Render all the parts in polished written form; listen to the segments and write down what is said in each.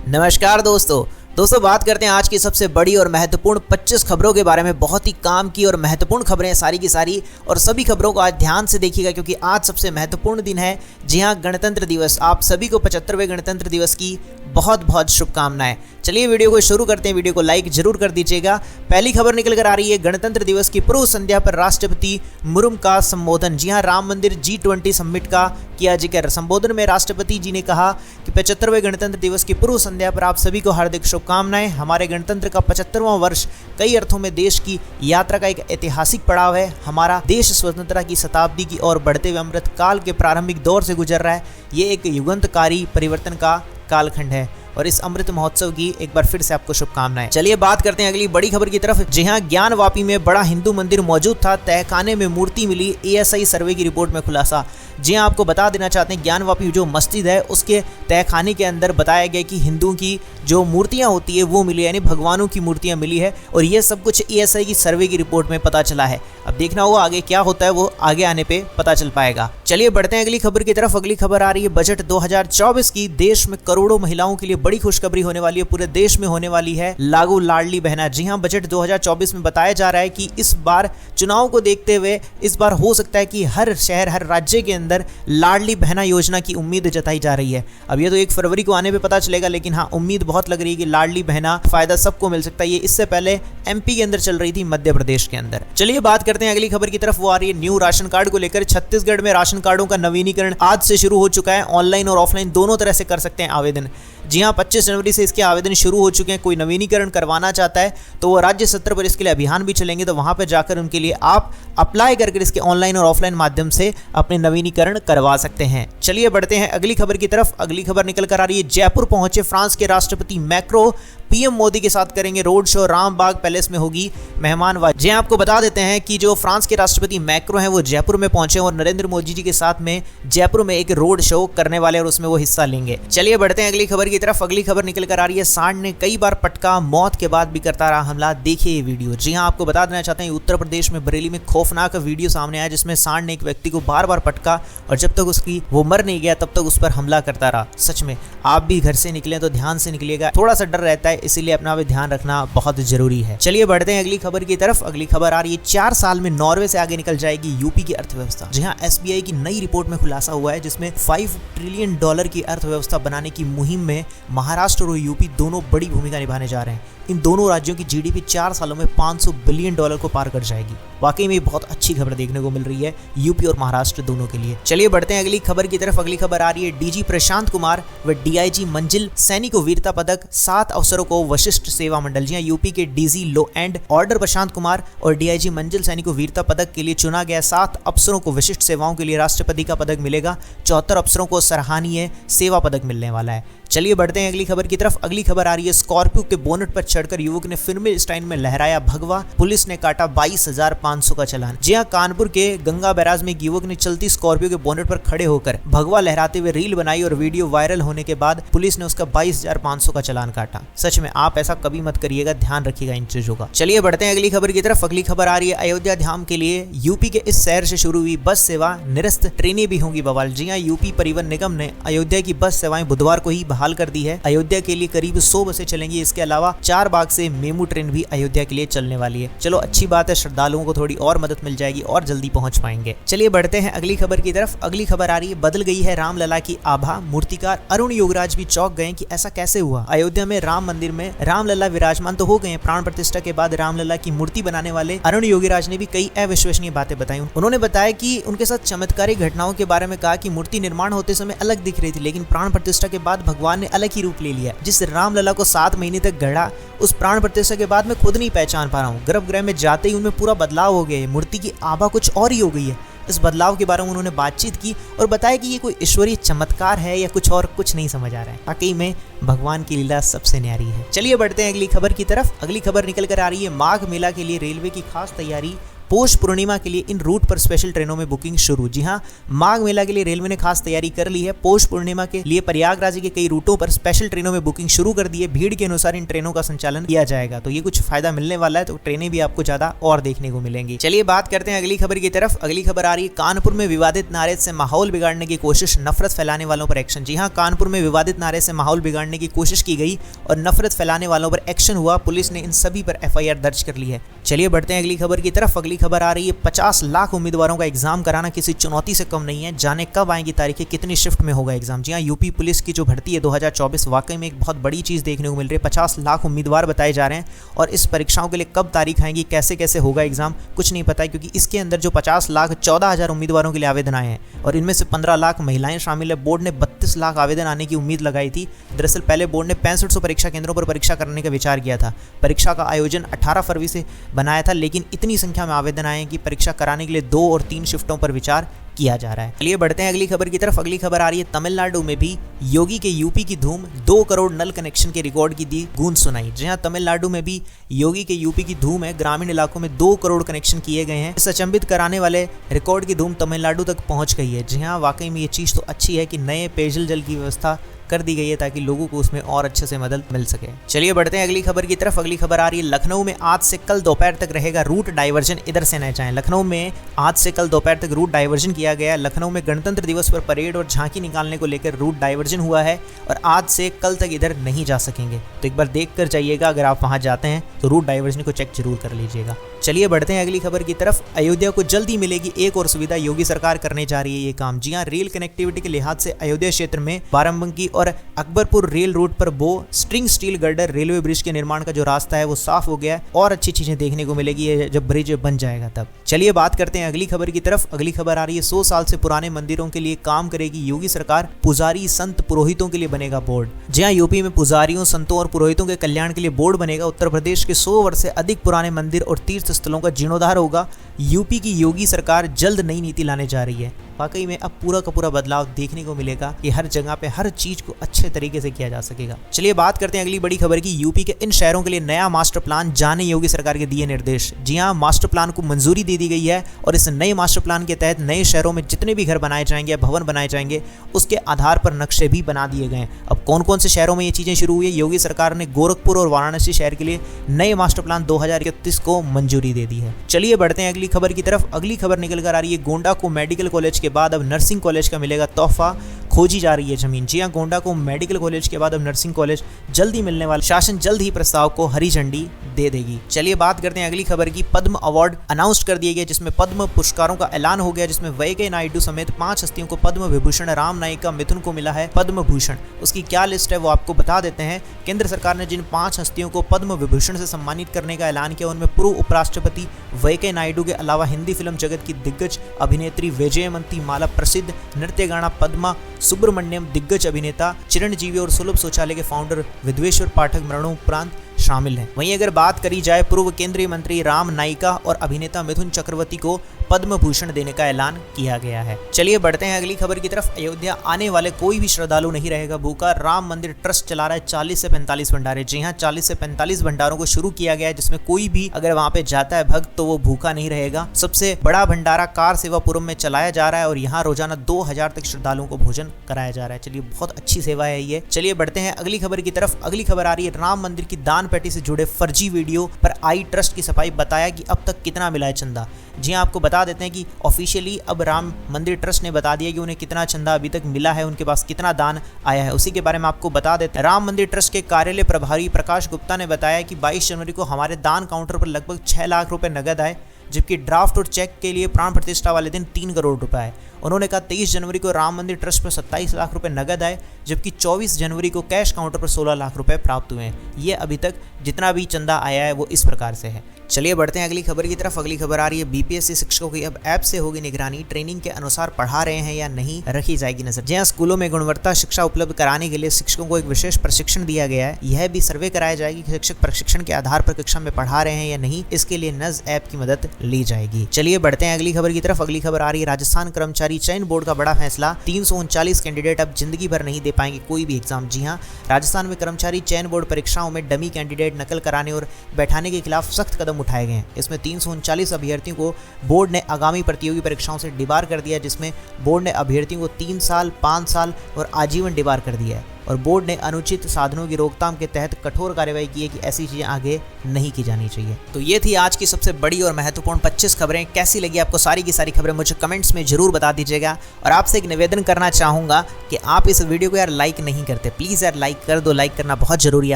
नमस्कार दोस्तों बात करते हैं आज की सबसे बड़ी और महत्वपूर्ण 25 खबरों के बारे में। बहुत ही काम की और महत्वपूर्ण खबरें हैं सारी की सारी, और सभी खबरों को आज ध्यान से देखिएगा क्योंकि आज सबसे महत्वपूर्ण दिन है। जी हाँ, गणतंत्र दिवस। आप सभी को 75वें गणतंत्र दिवस की बहुत बहुत शुभकामनाएं। चलिए वीडियो को शुरू करते हैं। वीडियो को लाइक जरूर कर दीजिएगा। पहली खबर निकल कर आ रही है, गणतंत्र दिवस की पूर्व संध्या पर राष्ट्रपति मुर्मू का संबोधन। जी हाँ, राम मंदिर G20 समिट का किया जिक्र। संबोधन में राष्ट्रपति जी ने कहा कि 75वें गणतंत्र दिवस की पूर्व संध्या पर आप सभी को हार्दिक शुभकामनाएं। हमारे गणतंत्र का 75वां वर्ष कई अर्थों में देश की यात्रा का एक ऐतिहासिक पड़ाव है। हमारा देश स्वतंत्रता की शताब्दी की ओर बढ़ते हुए अमृत काल के प्रारंभिक दौर से गुजर रहा है। ये एक युगांतकारी परिवर्तन का कालखंड है और इस अमृत महोत्सव की एक बार फिर से आपको शुभकामनाएं। चलिए बात करते हैं अगली बड़ी खबर की तरफ। जी हां, ज्ञानवापी में बड़ा हिंदू मंदिर मौजूद था, तहखाने में मूर्ति मिली, ASI सर्वे की रिपोर्ट में खुलासा। जी हां, आपको बता देना चाहते हैं, ज्ञानवापी जो मस्जिद है उसके तहखाने के अंदर बताया गया कि हिंदुओं की जो मूर्तियां होती है वो मिली, यानी भगवानों की मूर्तियां मिली है, और ये सब कुछ ASI की सर्वे की रिपोर्ट में पता चला है। अब देखना होगा आगे क्या होता है, वो आगे आने पे पता चल पाएगा। चलिए बढ़ते हैं अगली खबर की तरफ। अगली खबर आ रही है बजट 2024 की। देश में करोड़ों महिलाओं के लिए बड़ी खुशखबरी होने वाली है। पूरे देश में होने वाली है लागू लाडली बहना। जी हां, बजट 2024 में बताया जा रहा है कि इस बार चुनाव को देखते हुए इस बार हो सकता है कि हर शहर हर राज्य के अंदर लाडली बहना योजना की उम्मीद जताई जा रही है। अब ये तो 1 फरवरी को आने पे पता चलेगा, लेकिन हाँ, उम्मीद बहुत लग रही है कि लाडली बहना फायदा सबको मिल सकता है। ये इससे पहले MP के अंदर चल रही थी, मध्य प्रदेश के अंदर। चलिए बात करते हैं अगली खबर की तरफ। वो आ रही है न्यू राशन कार्ड को लेकर। छत्तीसगढ़ में राशन कार्डों का नवीनीकरण आज से शुरू हो चुका है। ऑनलाइन और ऑफलाइन दोनों तरह से कर सकते हैं आवेदन। जी हाँ, 25 जनवरी से इसके आवेदन शुरू हो चुके हैं। कोई नवीनीकरण करवाना चाहता है तो वो राज्य स्तर पर इसके लिए अभियान भी चलेंगे, तो वहां पर जाकर उनके लिए आप अप्लाई करके इसके ऑनलाइन और ऑफलाइन माध्यम से अपने नवीनीकरण करवा सकते हैं। चलिए बढ़ते हैं अगली खबर की तरफ। अगली खबर निकल कर आ रही है, जयपुर पहुंचे फ्रांस के राष्ट्रपति मैक्रो। PM मोदी के साथ करेंगे रोड शो। रामबाग पैलेस में होगी मेहमानबाजी। जी आपको बता देते हैं कि जो फ्रांस के राष्ट्रपति मैक्रो हैं वो जयपुर में पहुंचे और नरेंद्र मोदी जी के साथ में जयपुर में एक रोड शो करने वाले और उसमें वो हिस्सा लेंगे। चलिए बढ़ते हैं अगली खबर की तरफ। अगली खबर निकल कर आ रही है, सांड ने कई बार पटका, मौत के बाद भी करता रहा हमला। देखिए ये वीडियो। जी हाँ, आपको बता देना चाहते हैं, उत्तर प्रदेश में बरेली में खौफनाक वीडियो सामने आया जिसमें सांड ने एक व्यक्ति को बार बार पटका और जब तक उसकी वो मर नहीं गया तब तक उस पर हमला करता रहा। सच में आप भी घर से निकले तो ध्यान से निकलिएगा, थोड़ा सा डर रहता है, इसीलिए अपना भी ध्यान रखना बहुत जरूरी है। चलिए बढ़ते हैं अगली खबर की तरफ। अगली खबर आ रही है, 4 साल में नॉर्वे से आगे निकल जाएगी यूपी की अर्थव्यवस्था। जी हाँ, SBI की नई रिपोर्ट में खुलासा हुआ है जिसमें $5 ट्रिलियन की अर्थव्यवस्था बनाने की मुहिम में महाराष्ट्र और यूपी दोनों बड़ी भूमिका निभाने जा रहे हैं। इन दोनों राज्यों की GDP 4 सालों में $500 बिलियन को पार कर जाएगी। वाकई में बहुत अच्छी खबर देखने को मिल रही है यूपी और महाराष्ट्र दोनों के लिए। चलिए बढ़ते हैं अगली खबर की तरफ। अगली खबर आ रही है, DG प्रशांत कुमार व DIG मंजिल सैनी को वीरता पदक, 7 अफसरों को वशिष्ठ सेवा मंडल। जी यूपी के DG low and order Prashant Kumar और DIG मंजिल सैनी को वीरता पदक के लिए चुना गया। 7 अफसरों को विशिष्ट सेवाओं के लिए राष्ट्रपति का पदक मिलेगा। 74 अफसरों को सराहनीय सेवा पदक मिलने वाला है। चलिए बढ़ते हैं अगली खबर की तरफ। अगली खबर आ रही है, स्कॉर्पियो के बोनट पर चढ़कर युवक ने फिल्मी स्टाइल में लहराया भगवा, पुलिस ने काटा 22,500 का चालान। जी हां, कानपुर के गंगा बैराज में एक युवक ने चलती स्कॉर्पियो के बोनट पर खड़े होकर भगवा लहराते हुए रील बनाई और वीडियो वायरल होने के बाद पुलिस ने उसका 22,500 का चालान काटा। सच में आप ऐसा कभी मत करिएगा, ध्यान रखिएगा इन चीजों का। चलिए बढ़ते हैं अगली खबर की तरफ। अगली खबर आ रही है, अयोध्या धाम के लिए यूपी के इस शहर से शुरू हुई बस सेवा निरस्त, ट्रेनें भी होंगी बवाल। जी हां, यूपी परिवहन निगम ने अयोध्या की बस सेवाएं बुधवार को ही बहाल कर दी है। अयोध्या के लिए करीब 100 बसें चलेंगी। इसके अलावा 4 बाग से मेमू ट्रेन भी अयोध्या के लिए चलने वाली है। चलो अच्छी बात है, श्रद्धालुओं को थोड़ी और मदद मिल जाएगी और जल्दी पहुंच पाएंगे। चलिए बढ़ते हैं अगली खबर की तरफ। अगली खबर आ रही है, बदल गई है रामलला की आभा, मूर्तिकार अरुण योगराज भी चौंक गए कि ऐसा कैसे हुआ। अयोध्या में राम मंदिर में रामलला विराजमान तो हो गए हैं। प्राण प्रतिष्ठा के बाद रामलला की मूर्ति बनाने वाले अरुण योगराज ने भी कई अविश्वसनीय बातें बताई। उन्होंने बताया कि उनके साथ चमत्कारिक घटनाओं के बारे में कहा कि मूर्ति निर्माण होते समय अलग दिख रही थी, लेकिन प्राण प्रतिष्ठा के बाद भगवान ने अलग ही रूप ले लिया। जिस रामलला को 7 महीने तक गढ़ा, उस प्राण प्रतिष्ठा के बाद मैं खुद नहीं पहचान पा रहा हूँ। गर्भगृह में जाते ही उनमें पूरा बदलाव हो गया है, मूर्ति की आभा कुछ और ही हो गई है। इस बदलाव के बारे में उन्होंने बातचीत की और बताया कि ये कोई ईश्वरीय चमत्कार है या कुछ और, कुछ नहीं समझ आ रहा है। वाकई में भगवान की लीला सबसे न्यारी है। चलिए बढ़ते हैं अगली खबर की तरफ। अगली खबर निकल कर आ रही है, माघ मेला के लिए रेलवे की खास तैयारी, पौष पूर्णिमा के लिए इन रूट पर स्पेशल ट्रेनों में बुकिंग शुरू। जी हाँ, माघ मेला के लिए रेलवे ने खास तैयारी कर ली है। पौष पूर्णिमा के लिए प्रयागराज के कई रूटों पर स्पेशल ट्रेनों में बुकिंग शुरू कर दी है। भीड़ के अनुसार इन ट्रेनों का संचालन किया जाएगा, तो ये कुछ फायदा मिलने वाला है, तो ट्रेनें भी आपको ज्यादा और देखने को मिलेंगी। चलिए बात करते हैं अगली खबर की तरफ। अगली खबर आ रही है, कानपुर में विवादित नारे से माहौल बिगाड़ने की कोशिश, नफरत फैलाने वालों पर एक्शन। जी हाँ, कानपुर में विवादित नारे से माहौल बिगाड़ने की कोशिश की गई और नफरत फैलाने वालों पर एक्शन हुआ। पुलिस ने इन सभी पर एफआईआर दर्ज कर ली है। चलिए बढ़ते हैं अगली खबर की तरफ। अगली खबर आ रही है, 50 लाख उम्मीदवारों का एग्जाम कराना किसी चुनौती से कम नहीं है। जाने कब आएंगी तारीखें, कितनी शिफ्ट में होगा एग्जाम। जी हाँ, यूपी पुलिस की जो भर्ती है 2024 वाकई में एक बहुत बड़ी चीज देखने को मिल रही है। 50 लाख उम्मीदवार बताए जा रहे हैं और इस परीक्षाओं के लिए कब तारीख आएंगी, कैसे कैसे होगा एग्जाम, कुछ नहीं पता है, क्योंकि इसके अंदर जो 50 लाख 14,000 उम्मीदवारों के लिए आवेदन आए हैं और इनमें से 15 लाख महिलाएं शामिल है। बोर्ड ने 32 लाख आवेदन आने की उम्मीद लगाई थी। दरअसल पहले बोर्ड ने 6500 परीक्षा केंद्रों पर परीक्षा करने का विचार किया था। परीक्षा का आयोजन 18 फरवरी से बनाया था, लेकिन इतनी संख्या में आवेदन आए हैं कि परीक्षा कराने के लिए 2 और 3 शिफ्टों पर विचार किया जा रहा है। चलिए बढ़ते हैं अगली खबर की तरफ। अगली खबर आ रही है, तमिलनाडु में भी योगी के यूपी की धूम, 2 करोड़ नल कनेक्शन के रिकॉर्ड की दी गूंज सुनाई। जी हां, तमिलनाडु में भी योगी के यूपी की धूम है। ग्रामीण इलाकों में 2 करोड़ कनेक्शन किए गए हैं। इस अचंभित कराने वाले रिकॉर्ड की धूम तमिलनाडु तक पहुंच गई है। जी हां, वाकई में ये चीज तो अच्छी है कि नए पेयजल जल की व्यवस्था कर दी गई है ताकि लोगों को उसमें और अच्छे से मदद मिल सके। चलिए बढ़ते हैं अगली खबर की तरफ। अगली खबर आ रही है, लखनऊ में आज से कल दोपहर तक रहेगा रूट डाइवर्जन, इधर से न जाएं। लखनऊ में आज से कल दोपहर तक रूट डाइवर्जन किया गया है। लखनऊ में गणतंत्र दिवस पर परेड और झांकी निकालने को लेकर रूट डाइवर्जन हुआ है और आज से कल तक इधर नहीं जा सकेंगे, तो एक बार देख कर जाइएगा। अगर आप वहां जाते हैं तो रूट डाइवर्जन को चेक जरूर कर लीजिएगा। चलिए बढ़ते हैं अगली खबर की तरफ। अयोध्या को जल्दी मिलेगी एक और सुविधा, योगी सरकार करने जा रही है ये काम। जी हां, रेल कनेक्टिविटी के लिहाज से अयोध्या क्षेत्र में बाराबंकी और अकबरपुर रेल रूट पर बो string steel girder railway bridge के निर्माण का जो रास्ता है वो साफ हो गया है और अच्छी चीजें देखने को मिलेगी जब ब्रिज बन जाएगा तब। चलिए बात करते हैं अगली खबर की तरफ। अगली खबर आ रही है, 100 साल से पुराने मंदिरों के लिए काम करेगी योगी सरकार, पुजारी संत पुरोहितों के लिए बनेगा बोर्ड। जी हां, यूपी में पुजारियों संतों और पुरोहितों के कल्याण के लिए बोर्ड बनेगा। उत्तर प्रदेश के 100 वर्ष से अधिक पुराने मंदिर और तीर्थ स्थलों का जीर्णोद्धार होगा। यूपी की योगी सरकार जल्द नई नीति लाने जा रही है। वाकई में अब पूरा का पूरा बदलाव देखने को मिलेगा कि हर जगह पे हर चीज को अच्छे तरीके से किया जा सकेगा। चलिए बात करते हैं अगली बड़ी खबर की। यूपी के इन शहरों के लिए नया मास्टर प्लान, जाने योगी सरकार के दिए निर्देश। जी हां, मास्टर प्लान को मंजूरी दे दी गई है और इस नए मास्टर प्लान के तहत नए शहरों में जितने भी घर बनाए जाएंगे या भवन बनाए जाएंगे उसके आधार पर नक्शे भी बना दिए गए हैं। अब कौन कौन से शहरों में ये चीजें शुरू हुई है, योगी सरकार ने गोरखपुर और वाराणसी शहर के लिए नए मास्टर प्लान 2031 को मंजूरी दे दी है। चलिए बढ़ते हैं अगली खबर की तरफ। अगली खबर निकल कर आ रही है, गोंडा को मेडिकल कॉलेज के बाद अब नर्सिंग कॉलेज का मिलेगा तोहफा, खोजी जा रही है जमीन। जी हां, गोंडा को मेडिकल कॉलेज के बाद अब नर्सिंग कॉलेज जल्दी मिलने वाला, शासन जल्द ही प्रस्ताव को हरी झंडी दे देगी। चलिए बात करते हैं अगली खबर की। पद्म अवार्ड अनाउंस कर दिए गए, जिसमें पद्म पुरस्कारों का ऐलान हो गया, जिसमें वेंकैया नायडू समेत 5 हस्तियों को पद्म विभूषण, राम नायिका मिथुन को मिला है पद्म भूषण। उसकी क्या लिस्ट है वो आपको बता देते हैं। केंद्र सरकार ने जिन 5 हस्तियों को पद्म विभूषण से सम्मानित करने का ऐलान किया उनमें पूर्व उपराष्ट्रपति वेंकैया नायडू के अलावा हिंदी फिल्म जगत की दिग्गज अभिनेत्री विजयमंती माला, प्रसिद्ध नृत्य गाना पद्मा सुब्रमण्यम, दिग्गज अभिनेता चिरंजीवी और सुलभ शौचालय के फाउंडर विद्वेश्वर पाठक मरणोपरांत शामिल हैं। वहीं अगर बात करी जाए, पूर्व केंद्रीय मंत्री राम नायिका और अभिनेता मिथुन चक्रवर्ती को पद्म भूषण देने का ऐलान किया गया है। चलिए बढ़ते हैं अगली खबर की तरफ। अयोध्या आने वाले कोई भी श्रद्धालु नहीं रहेगा भूखा, राम मंदिर ट्रस्ट चला रहा है 40 से 45 भंडारे। जी हां, 40 से 45 भंडारों को शुरू किया गया है, जिसमें कोई भी अगर वहां पे जाता है भक्त तो वो भूखा नहीं रहेगा। सबसे बड़ा भंडारा कार सेवापुरम में चलाया जा रहा है और यहाँ रोजाना 2000 तक श्रद्धालुओं को भोजन कराया जा रहा है। चलिए, बहुत अच्छी सेवा है ये। चलिए बढ़ते हैं अगली खबर की तरफ। अगली खबर आ रही है, राम मंदिर की दान पेटी से जुड़े फर्जी वीडियो पर आई ट्रस्ट की सफाई, बताया कि अब तक कितना मिला है चंदा। जी हां, आपको बता देते हैं कि ऑफिशियली अब राम मंदिर ट्रस्ट ने बता दिया कि उन्हें कितना चंदा अभी तक मिला है, उनके पास कितना दान आया है, उसी के बारे में आपको बता देते हैं। राम मंदिर ट्रस्ट के कार्यालय प्रभारी प्रकाश गुप्ता ने बताया कि 22 जनवरी को हमारे दान काउंटर पर लगभग 6 लाख रुपए नगद आए, जबकि ड्राफ्ट और चेक के लिए प्राण प्रतिष्ठा वाले दिन 3 करोड़ रुपए आए। उन्होंने कहा 23 जनवरी को राम मंदिर ट्रस्ट पर 27 लाख रुपए नगद आए, जबकि 24 जनवरी को कैश काउंटर पर 16 लाख रुपए प्राप्त हुए हैं। ये अभी तक जितना भी चंदा आया है वो इस प्रकार से है। चलिए बढ़ते हैं अगली खबर की तरफ। अगली खबर आ रही है, बीपीएससी शिक्षकों की अब ऐप से होगी निगरानी, ट्रेनिंग के अनुसार पढ़ा रहे हैं या नहीं रखी जाएगी नजर। जहां स्कूलों में गुणवत्ता शिक्षा उपलब्ध कराने के लिए शिक्षकों को एक विशेष प्रशिक्षण दिया गया है। यह भी सर्वे कराया जाएगी कि शिक्षक प्रशिक्षण के आधार पर कक्षा में पढ़ा रहे हैं या नहीं, इसके लिए नज ऐप की मदद ली जाएगी। चलिए बढ़ते हैं अगली खबर की तरफ। अगली खबर आ रही है, राजस्थान कर्मचारी कर्मचारी चयन बोर्ड का बड़ा फैसला, 339 कैंडिडेट अब जिंदगी भर नहीं दे पाएंगे कोई भी एग्जाम। जी हां, राजस्थान में कर्मचारी चयन बोर्ड परीक्षाओं में डमी कैंडिडेट नकल कराने और बैठाने के खिलाफ सख्त कदम उठाए गए हैं। इसमें 339 अभ्यर्थियों को बोर्ड ने आगामी प्रतियोगी परीक्षाओं से डिबार कर दिया, जिसमें बोर्ड ने अभ्यर्थियों को 3 साल, 5 साल और आजीवन डिबार कर दिया है। और बोर्ड ने अनुचित साधनों की रोकथाम के तहत कठोर कार्रवाई की है कि ऐसी चीज़ें आगे नहीं की जानी चाहिए। तो ये थी आज की सबसे बड़ी और महत्वपूर्ण 25 खबरें। कैसी लगी आपको सारी की सारी खबरें मुझे कमेंट्स में जरूर बता दीजिएगा। और आपसे एक निवेदन करना चाहूँगा कि आप इस वीडियो को यार लाइक नहीं करते, प्लीज़ यार लाइक कर दो। लाइक करना बहुत जरूरी है,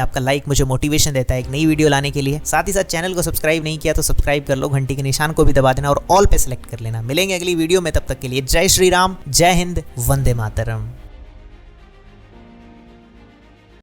आपका लाइक मुझे मोटिवेशन देता है एक नई वीडियो लाने के लिए। साथ ही साथ चैनल को सब्सक्राइब नहीं किया तो सब्सक्राइब कर लो, घंटी के निशान को भी दबा देना और ऑल पे सेलेक्ट कर लेना। मिलेंगे अगली वीडियो में, तब तक के लिए जय श्री राम, जय हिंद, वंदे मातरम।